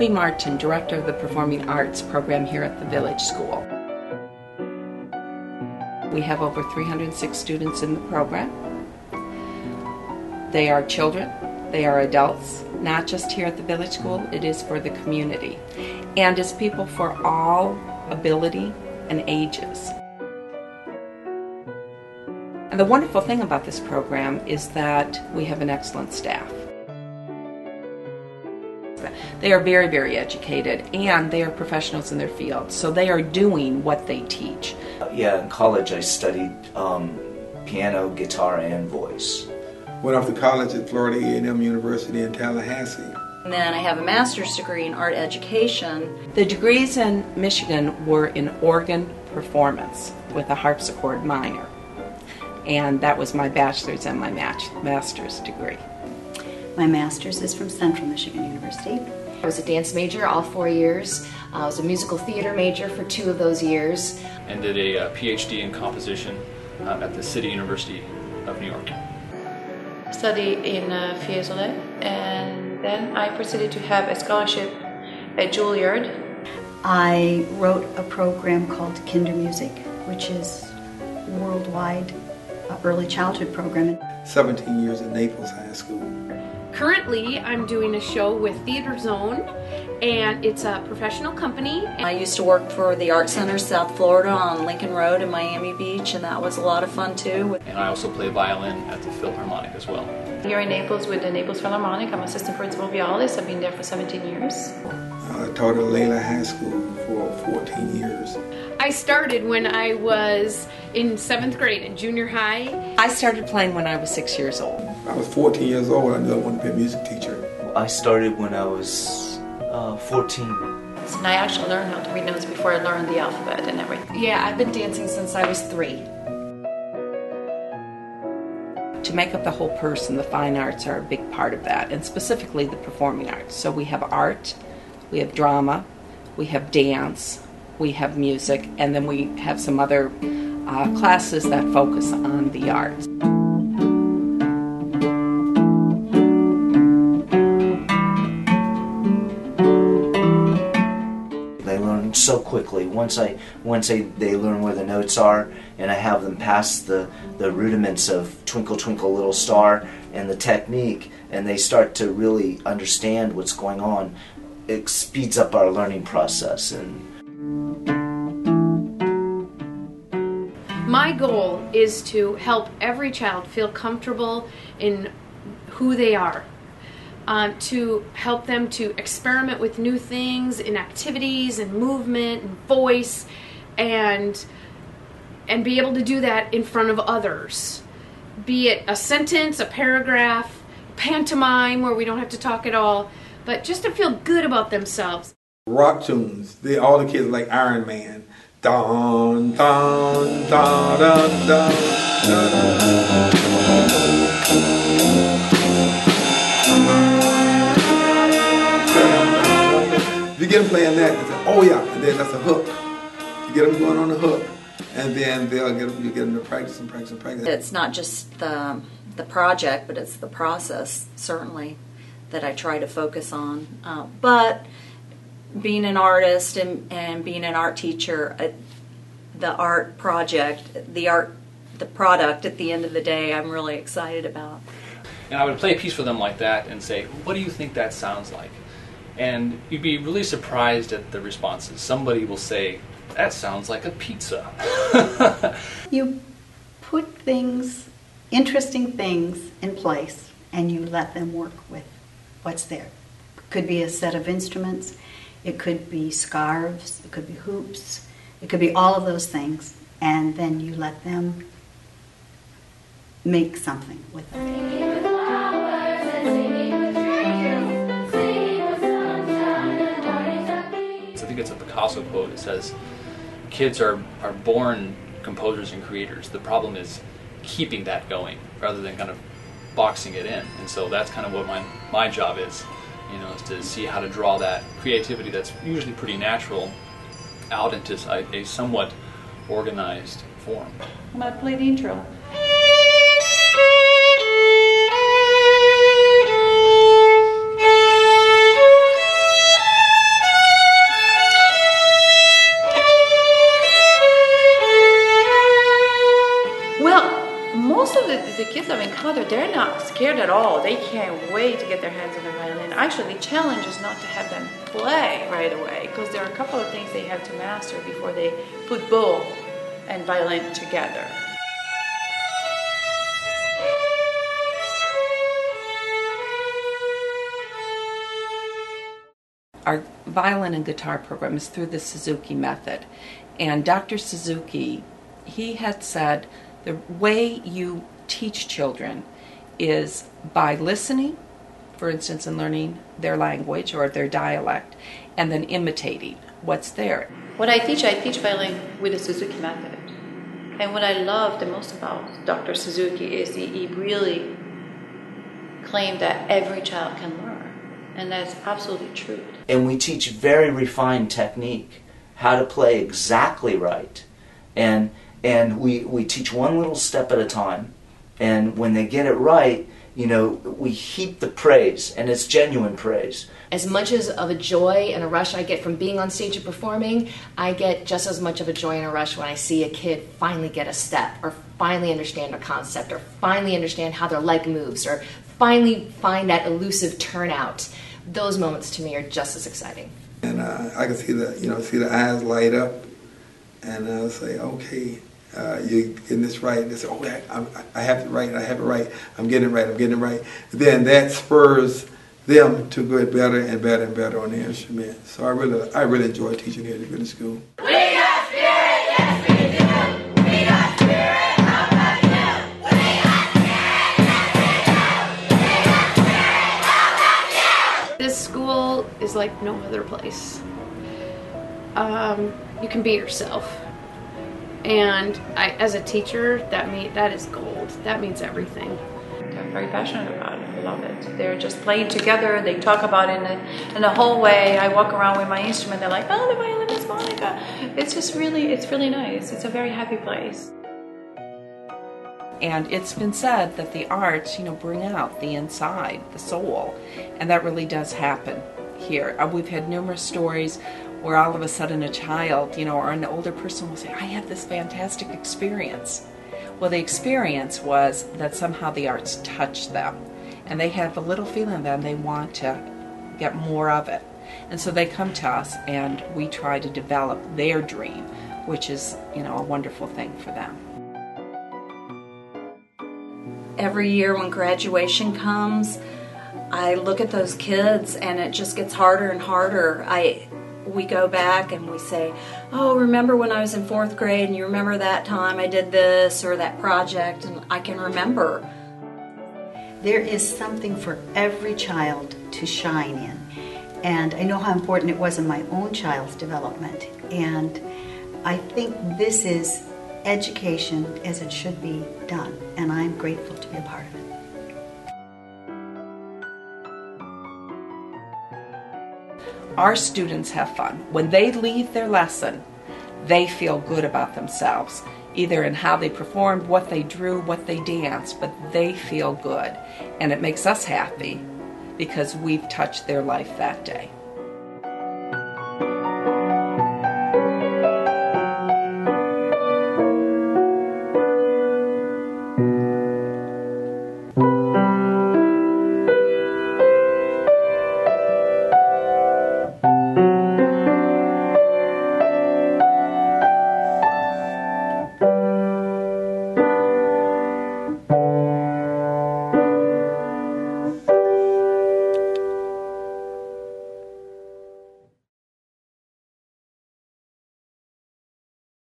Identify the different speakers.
Speaker 1: Debbie Martin, Director of the Performing Arts program here at the Village School. We have over 306 students in the program. They are children, they are adults, not just here at the Village School, it is for the community. And it's people for all ability and ages. And the wonderful thing about this program is that we have an excellent staff. They are very, very educated, and they are professionals in their field, so they are doing what they teach.
Speaker 2: Yeah, in college I studied piano, guitar, and voice.
Speaker 3: Went off to college at Florida A&M University in Tallahassee.
Speaker 4: And then I have a master's degree in art education.
Speaker 1: The degrees in Michigan were in organ performance with a harpsichord minor. And that was my bachelor's and my master's degree.
Speaker 5: My master's is from Central Michigan University.
Speaker 6: I was a dance major all 4 years. I was a musical theater major for 2 of those years.
Speaker 7: And did a PhD in composition at the City University of New York.
Speaker 8: Studied in Fiesole, and then I proceeded to have a scholarship at Juilliard.
Speaker 5: I wrote a program called Kindermusik, which is worldwide early childhood program.
Speaker 3: 17 years at Naples High School.
Speaker 9: Currently, I'm doing a show with Theater Zone, and it's a professional company.
Speaker 4: I used to work for the Art Center South Florida on Lincoln Road in Miami Beach, and that was a lot of fun too.
Speaker 7: And I also play violin at the Philharmonic as well.
Speaker 8: Here in Naples with the Naples Philharmonic, I'm assistant principal violist. I've been there for 17 years.
Speaker 3: I taught at Layla High School for 14 years.
Speaker 9: I started when I was in 7th grade in junior high.
Speaker 1: I started playing when I was 6 years old.
Speaker 3: I was 14 years old. I knew I wanted to be a music teacher.
Speaker 2: I started when I was 14.
Speaker 8: And I actually learned how to read notes before I learned the alphabet and everything.
Speaker 6: Yeah, I've been dancing since I was 3.
Speaker 1: To make up the whole person, the fine arts are a big part of that, and specifically the performing arts. So we have art, we have drama, we have dance, we have music, and then we have some other classes that focus on the arts.
Speaker 2: They learn so quickly. Once they learn where the notes are, and I have them pass the rudiments of Twinkle Twinkle Little Star and the technique, and they start to really understand what's going on, it speeds up our learning process. And
Speaker 9: My goal is to help every child feel comfortable in who they are. To help them to experiment with new things in activities and movement and voice, and be able to do that in front of others. Be it a sentence, a paragraph, pantomime where we don't have to talk at all, but just to feel good about themselves.
Speaker 3: Rock tunes. All the kids like Iron Man. Dun, dun, dun, dun, dun, dun. If you get them playing that, they say, oh yeah, and then that's a hook. You get them going on the hook, and then you get them to practice and practice and practice.
Speaker 4: It's not just the project, but it's the process, certainly, that I try to focus on. But being an artist and being an art teacher, the art project, the product at the end of the day, I'm really excited about.
Speaker 7: And I would play a piece for them like that and say, what do you think that sounds like? And you'd be really surprised at the responses. Somebody will say, that sounds like a pizza.
Speaker 5: You put things, interesting things in place, and you let them work with what's there. It could be a set of instruments, it could be scarves, it could be hoops, it could be all of those things, and then you let them make something with them.
Speaker 7: I think it's a Picasso quote. It says, kids are born composers and creators. The problem is keeping that going rather than kind of boxing it in. And so that's kind of what my job is, is to see how to draw that creativity that's usually pretty natural out into a somewhat organized form.
Speaker 8: I'm going to play the intro. the kids I've encountered, they're not scared at all. They can't wait to get their hands on the violin. Actually, the challenge is not to have them play right away, because there are a couple of things they have to master before they put bow and violin together.
Speaker 1: Our violin and guitar program is through the Suzuki method. And Dr. Suzuki, he had said the way you teach children is by listening, for instance, and learning their language or their dialect, and then imitating what's there.
Speaker 8: What I teach violin with the Suzuki method. And what I love the most about Dr. Suzuki is he really claimed that every child can learn. And that's absolutely true.
Speaker 2: And we teach very refined technique, how to play exactly right. And we teach one little step at a time. And when they get it right, you know, we heap the praise, and it's genuine praise.
Speaker 6: As much as of a joy and a rush I get from being on stage and performing, I get just as much of a joy and a rush when I see a kid finally get a step, or finally understand a concept, or finally understand how their leg moves, or finally find that elusive turnout. Those moments to me are just as exciting.
Speaker 3: And I can see the eyes light up, and I'll say, okay, you're getting this right. And they say, oh, I have it right. I have it right. I'm getting it right. I'm getting it right. Then that spurs them to get better and better and better on the instrument. So I really enjoy teaching here at the Goodness School.
Speaker 10: We got spirit, yes we do. We got spirit, how about you? We got spirit, yes we do. We got spirit, how about you?
Speaker 9: This school is like no other place. You can be yourself. And as a teacher, that is gold. That means everything.
Speaker 8: They're very passionate about it. I love it. They're just playing together. They talk about it in the hallway. I walk around with my instrument. They're like, oh, the violin is Monica. It's really nice. It's a very happy place.
Speaker 1: And it's been said that the arts, bring out the inside, the soul. And that really does happen here. We've had numerous stories where all of a sudden a child, or an older person will say, I had this fantastic experience. Well, the experience was that somehow the arts touched them, and they have a little feeling that they want to get more of it. And so they come to us, and we try to develop their dream, which is, a wonderful thing for them.
Speaker 4: Every year when graduation comes, I look at those kids, and it just gets harder and harder. We go back and we say, oh, remember when I was in 4th grade, and you remember that time I did this or that project, and I can remember.
Speaker 5: There is something for every child to shine in. And I know how important it was in my own child's development. And I think this is education as it should be done. And I'm grateful to be a part of it.
Speaker 1: Our students have fun. When they leave their lesson, they feel good about themselves, either in how they performed, what they drew, what they danced, but they feel good. And it makes us happy because we've touched their life that day.